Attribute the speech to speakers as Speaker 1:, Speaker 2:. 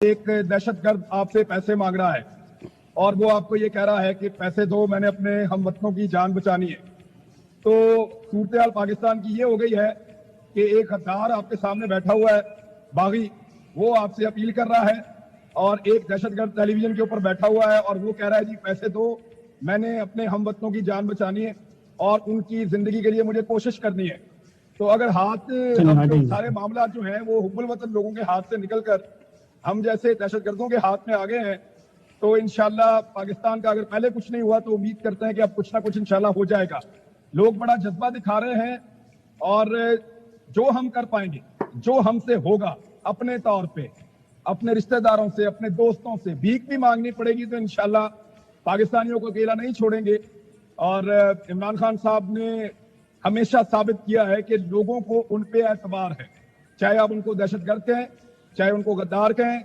Speaker 1: ایک دہشت گرد آپ سے پیسے مانگ رہا ہے اور وہ آپ کو یہ کہہ رہا ہے کہ پیسے دو، میں نے اپنے ہم وطنوں کی جان بچانی ہے، تو صورتحال پاکستان کی یہ ہو گئی ہے کہ ایک غدار آپ کے سامنے بیٹھا ہوا ہے باغی، وہ آپ سے اپیل کر رہا ہے، اور ایک دہشت گرد ٹیلی ویژن کے اوپر بیٹھا ہوا ہے اور وہ کہہ رہا ہے جی پیسے دو، میں نے اپنے ہم وطنوں کی جان بچانی ہے اور ان کی زندگی کے لیے مجھے کوشش کرنی ہے۔ تو اگر ہاتھ اب جو سارے معاملات جو ہیں وہ حب الوطن لوگوں کے ہاتھ سے نکل کر ہم جیسے دہشت گردوں کے ہاتھ میں آ گئے ہیں، تو انشاءاللہ پاکستان کا اگر پہلے کچھ نہیں ہوا تو امید کرتے ہیں کہ اب کچھ نہ کچھ انشاءاللہ ہو جائے گا۔ لوگ بڑا جذبہ دکھا رہے ہیں اور جو ہم کر پائیں گے، جو ہم سے ہوگا اپنے طور پہ، اپنے رشتہ داروں سے، اپنے دوستوں سے بھیک بھی مانگنی پڑے گی تو انشاءاللہ پاکستانیوں کو اکیلا نہیں چھوڑیں گے۔ اور عمران خان صاحب نے ہمیشہ ثابت کیا ہے کہ لوگوں کو ان پہ اعتبار ہے، چاہے آپ ان کو دہشت گرد کہیں، چاہے ان کو غدار کہیں،